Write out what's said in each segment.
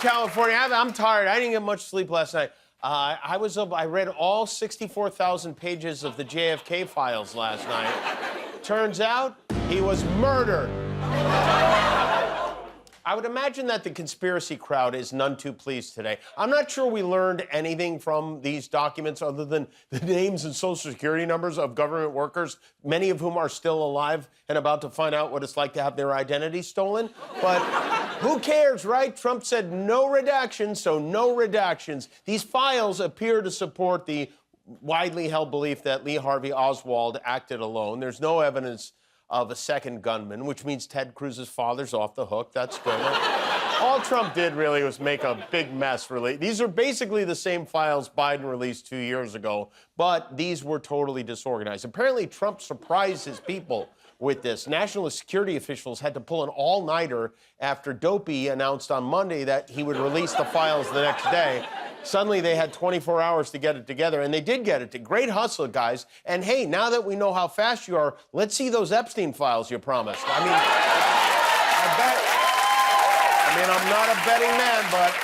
California. I'm tired. I didn't get much sleep last night. I was up. I read all 64,000 pages of the JFK files last night. Turns out he was murdered. I would imagine that the conspiracy crowd is none too pleased today. I'm not sure we learned anything from these documents other than the names and social security numbers of government workers, many of whom are still alive and about to find out what it's like to have their identity stolen. But who cares, right? Trump said no redactions, so no redactions. These files appear to support the widely held belief that Lee Harvey Oswald acted alone. There's no evidence of a second gunman, which means Ted Cruz's father's off the hook. That's good. All Trump did really was make a big mess, really. These are basically the same files Biden released 2 years ago, but these were totally disorganized. Apparently, Trump surprised his people with this. National security officials had to pull an all-nighter after Dopey announced on Monday that he would release the files the next day. Suddenly, they had 24 hours to get it together, and they did get it. Great hustle, guys. And hey, now that we know how fast you are, let's see those Epstein files you promised. I mean, I'm not a betting man, but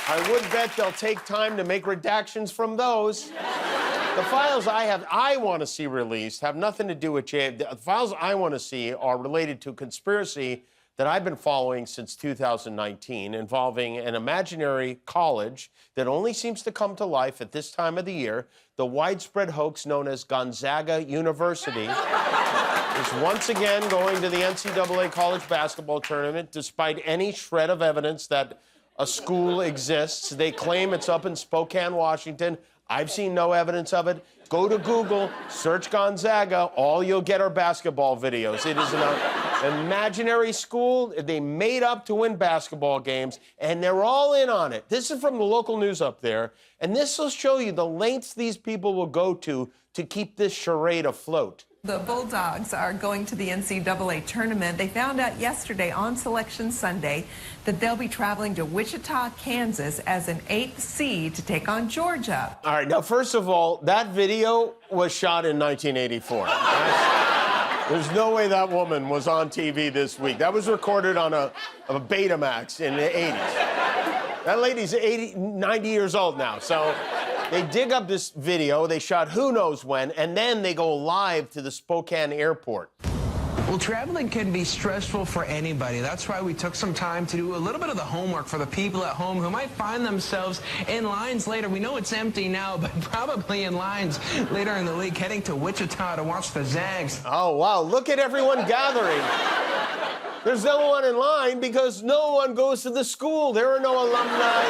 I would bet they'll take time to make redactions from those. The files I want to see released have nothing to do with JFK. The files I want to see are related to conspiracy that I've been following since 2019, involving an imaginary college that only seems to come to life at this time of the year. The widespread hoax known as Gonzaga University is once again going to the NCAA College Basketball Tournament, despite any shred of evidence that a school exists. They claim it's up in Spokane, Washington. I've seen no evidence of it. Go to Google, search Gonzaga. All you'll get are basketball videos. It is an imaginary school they made up to win basketball games, and they're all in on it. This is from the local news up there, and this will show you the lengths these people will go to keep this charade afloat. The Bulldogs are going to the NCAA tournament. They found out yesterday on Selection Sunday that they'll be traveling to Wichita, Kansas as an 8th seed to take on Georgia. All right, now, first of all, that video was shot in 1984. There's no way that woman was on TV this week. That was recorded on a Betamax in the 80s. That lady's 90 years old now, so they dig up this video, they shot who knows when, and then they go live to the Spokane airport. Well, traveling can be stressful for anybody. That's why we took some time to do a little bit of the homework for the people at home who might find themselves in lines later. We know it's empty now, but probably in lines later in the league, heading to Wichita to watch the Zags. Oh, wow, look at everyone gathering. There's no one in line because no one goes to the school. There are no alumni,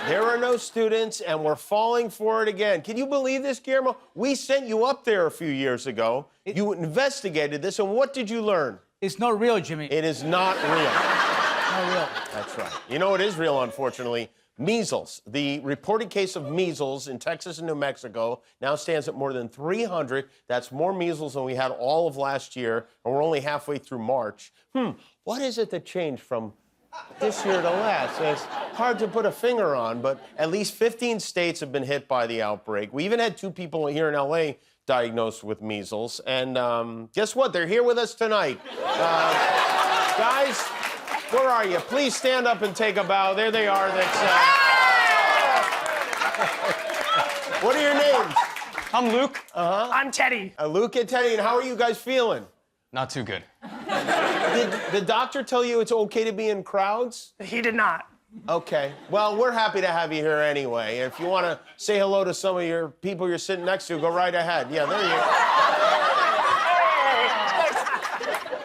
there are no students, and we're falling for it again. Can you believe this, Guillermo? We sent you up there a few years ago. You investigated this, and what did you learn? It's not real, Jimmy. It is not real. Not real. That's right. You know what is real, unfortunately? Measles. The reported case of measles in Texas and New Mexico now stands at more than 300. That's more measles than we had all of last year, and we're only halfway through March. What is it that changed from this year to last? It's hard to put a finger on, but at least 15 states have been hit by the outbreak. We even had 2 people here in L.A. diagnosed with measles, and guess what? They're here with us tonight. Guys, where are you? Please stand up and take a bow. There they are. What are your names? I'm Luke. I'm Teddy. Luke and Teddy, and how are you guys feeling? Not too good. Did the doctor tell you it's okay to be in crowds? He did not. Okay. Well, we're happy to have you here anyway. If you want to say hello to some of your people you're sitting next to, go right ahead. Yeah, there you go.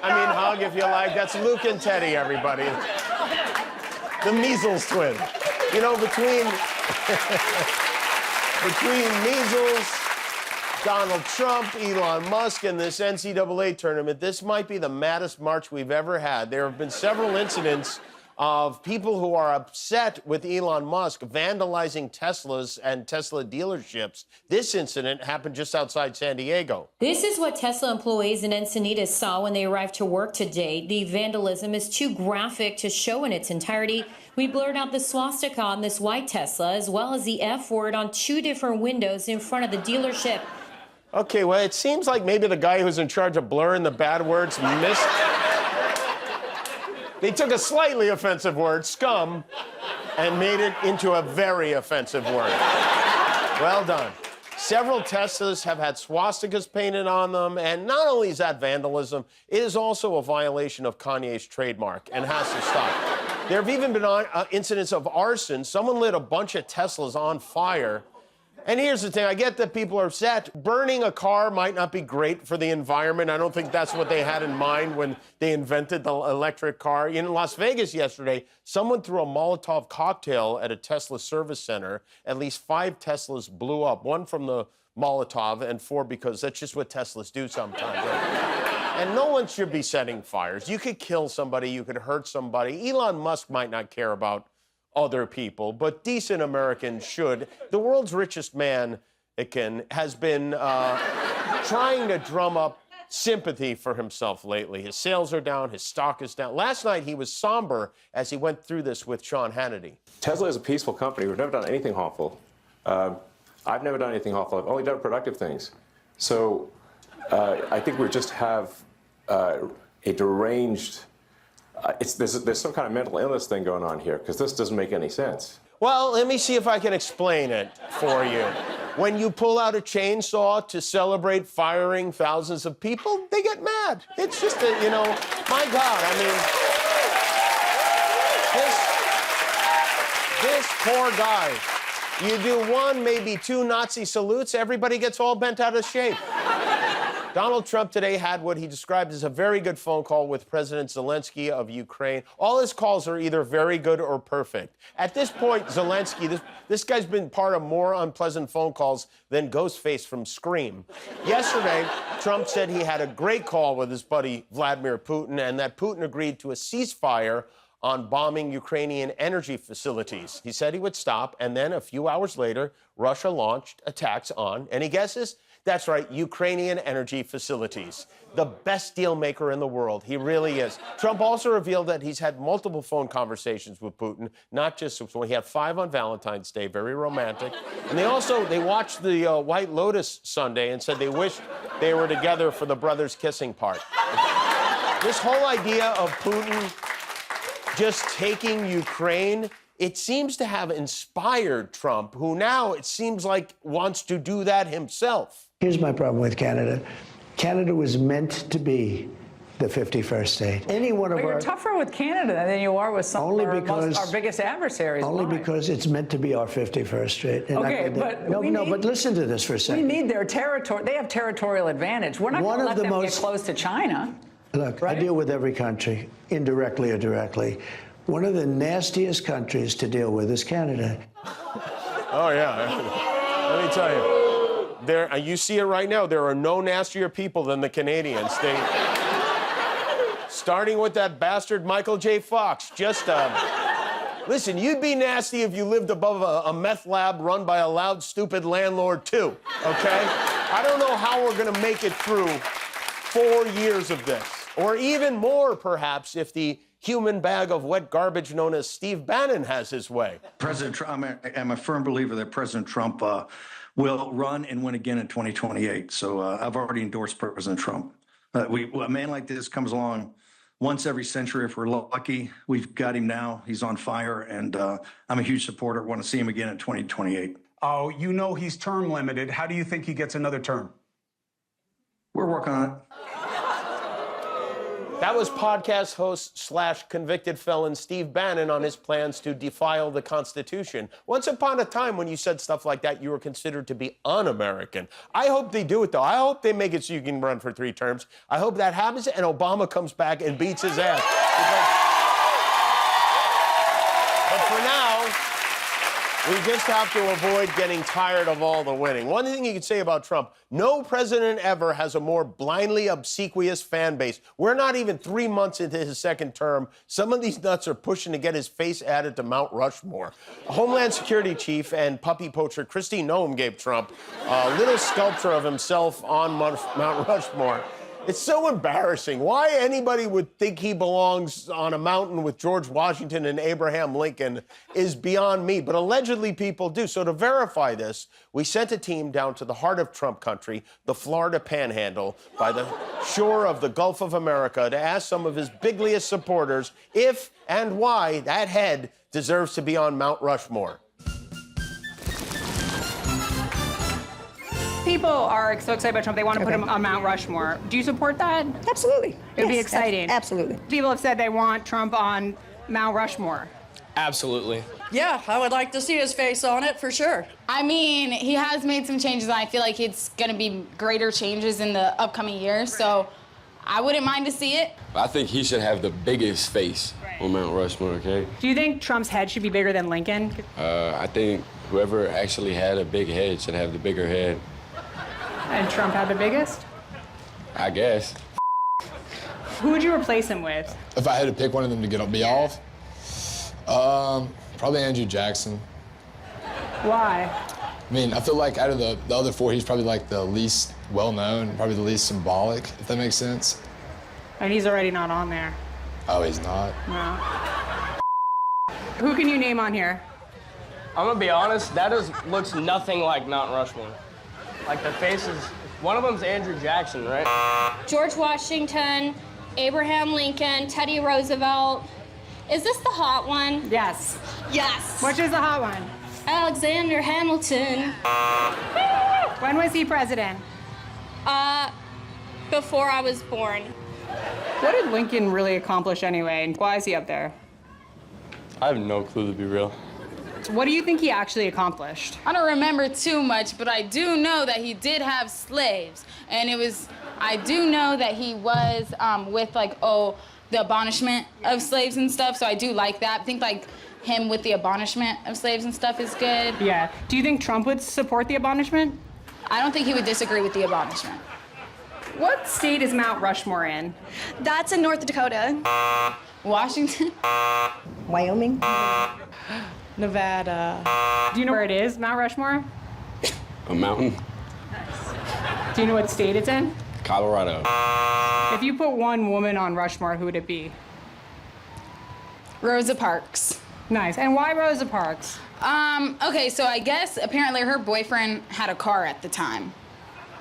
I mean, hug if you like. That's Luke and Teddy, everybody. The measles twin. You know, between measles, Donald Trump, Elon Musk, and this NCAA tournament, this might be the maddest March we've ever had. There have been several incidents of people who are upset with Elon Musk vandalizing Teslas and Tesla dealerships. This incident happened just outside San Diego. This is what Tesla employees in Encinitas saw when they arrived to work today. The vandalism is too graphic to show in its entirety. We blurred out the swastika on this white Tesla, as well as the F word on 2 different windows in front of the dealership. Okay, well, it seems like maybe the guy who's in charge of blurring the bad words missed. They took a slightly offensive word, scum, and made it into a very offensive word. Well done. Several Teslas have had swastikas painted on them, and not only is that vandalism, it is also a violation of Kanye's trademark and has to stop. There have even been incidents of arson. Someone lit a bunch of Teslas on fire. And here's the thing, I get that people are upset. Burning a car might not be great for the environment. I don't think that's what they had in mind when they invented the electric car. In Las Vegas yesterday, someone threw a Molotov cocktail at a Tesla service center. At least 5 Teslas blew up, 1 from the Molotov and 4 because that's just what Teslas do sometimes. Right? And no one should be setting fires. You could kill somebody, you could hurt somebody. Elon Musk might not care about other people, but decent Americans should. The world's richest man, has been trying to drum up sympathy for himself lately. His sales are down, his stock is down. Last night, he was somber as he went through this with Sean Hannity. Tesla is a peaceful company. We've never done anything harmful. I've never done anything harmful. I've only done productive things. So I think we just have a deranged... there's some kind of mental illness thing going on here, because this doesn't make any sense. Well, let me see if I can explain it for you. When you pull out a chainsaw to celebrate firing thousands of people, they get mad. It's just a, my God, I mean, this poor guy, you do 1, maybe 2 Nazi salutes, everybody gets all bent out of shape. Donald Trump today had what he described as a very good phone call with President Zelensky of Ukraine. All his calls are either very good or perfect. At this point, Zelensky, this guy's been part of more unpleasant phone calls than Ghostface from Scream. Yesterday, Trump said he had a great call with his buddy Vladimir Putin and that Putin agreed to a ceasefire on bombing Ukrainian energy facilities. He said he would stop, and then a few hours later, Russia launched attacks on, any guesses? That's right, Ukrainian energy facilities. The best deal maker in the world. He really is. Trump also revealed that he's had multiple phone conversations with Putin, not just when he had 5 on Valentine's Day, very romantic. And they watched the White Lotus Sunday and said they wished they were together for the brothers kissing part. This whole idea of Putin just taking Ukraine, it seems to have inspired Trump, who now, it seems like, wants to do that himself. Here's my problem with Canada. Canada was meant to be the 51st state. Any one of You're tougher with Canada than you are with some of our biggest adversaries. Only because it's meant to be our 51st state. And okay, but listen to this for a second. We need their territory. They have territorial advantage. We're not going to let them get close to China. Look, right? I deal with every country, indirectly or directly. One of the nastiest countries to deal with is Canada. Oh, yeah. Let me tell you. You see it right now. There are no nastier people than the Canadians. Starting with that bastard Michael J. Fox. Listen, you'd be nasty if you lived above a meth lab run by a loud, stupid landlord, too, okay? I don't know how we're going to make it through 4 years of this. Or even more, perhaps, if the human bag of wet garbage known as Steve Bannon has his way. President Trump, I'm a firm believer that President Trump will run and win again in 2028. So I've already endorsed President Trump. A man like this comes along once every century if we're lucky. We've got him now. He's on fire, and I'm a huge supporter. Want to see him again in 2028. Oh, you know he's term limited. How do you think he gets another term? We're working on it. That was podcast host / convicted felon Steve Bannon on his plans to defile the Constitution. Once upon a time, when you said stuff like that, you were considered to be un-American. I hope they do it, though. I hope they make it so you can run for 3 terms. I hope that happens and Obama comes back and beats his ass. But for now, we just have to avoid getting tired of all the winning. One thing you can say about Trump, no president ever has a more blindly obsequious fan base. We're not even 3 months into his second term. Some of these nuts are pushing to get his face added to Mount Rushmore. Homeland Security Chief and puppy poacher Kristi Noem gave Trump a little sculpture of himself on Mount Rushmore. It's so embarrassing. Why anybody would think he belongs on a mountain with George Washington and Abraham Lincoln is beyond me, but allegedly people do. So to verify this, we sent a team down to the heart of Trump country, the Florida Panhandle, by the shore of the Gulf of America, to ask some of his biggliest supporters if and why that head deserves to be on Mount Rushmore. People are so excited about Trump, they want to put him on Mount Rushmore. Do you support that? Absolutely. It would be exciting. Absolutely. People have said they want Trump on Mount Rushmore. Absolutely. Yeah, I would like to see his face on it for sure. I mean, he has made some changes, and I feel like it's going to be greater changes in the upcoming years, so I wouldn't mind to see it. I think he should have the biggest face on Mount Rushmore, okay? Do you think Trump's head should be bigger than Lincoln? I think whoever actually had a big head should have the bigger head. And Trump had the biggest? I guess. Who would you replace him with? If I had to pick one of them to get me off, probably Andrew Jackson. Why? I mean, I feel like out of the other four, he's probably like the least well-known, probably the least symbolic, if that makes sense. And he's already not on there. Oh, he's not? No. Who can you name on here? I'm gonna be honest, that looks nothing like Mount Rushmore. Like the faces, one of them's Andrew Jackson, right? George Washington, Abraham Lincoln, Teddy Roosevelt. Is this the hot one? Yes. Yes. Which is the hot one? Alexander Hamilton. When was he president? Before I was born. What did Lincoln really accomplish anyway, and why is he up there? I have no clue, to be real. What do you think he actually accomplished? I don't remember too much, but I do know that he did have slaves. And I do know that he was with the abolishment of slaves and stuff, so I do like that. I think him with the abolishment of slaves and stuff is good. Yeah. Do you think Trump would support the abolishment? I don't think he would disagree with the abolishment. What state is Mount Rushmore in? That's in North Dakota. Washington. Wyoming. Nevada. Do you know where it is, Mount Rushmore? A mountain? Do you know what state it's in? Colorado. If you put one woman on Rushmore, who would it be? Rosa Parks. Nice. And why Rosa Parks? Okay, so I guess apparently her boyfriend had a car at the time.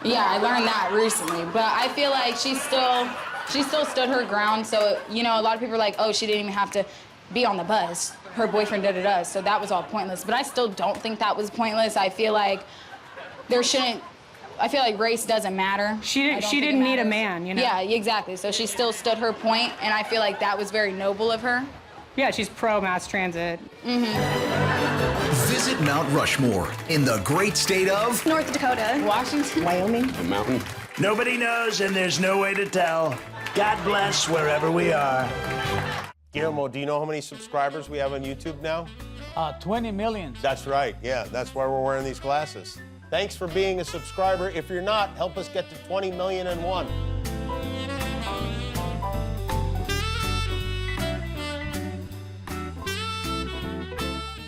Yeah, I learned that recently, but I feel like she still stood her ground, so, a lot of people are like, oh, she didn't even have to be on the bus. Her boyfriend did it, so that was all pointless. But I still don't think that was pointless. I feel like race doesn't matter. She didn't need a man, Yeah, exactly. So she still stood her point, and I feel like that was very noble of her. Yeah, she's pro mass transit. Visit Mount Rushmore in the great state of North Dakota. Washington. Wyoming. A mountain? Nobody knows, and there's no way to tell. God bless wherever we are. Guillermo, do you know how many subscribers we have on YouTube now? 20 million. That's right. Yeah, that's why we're wearing these glasses. Thanks for being a subscriber. If you're not, help us get to 20,000,001.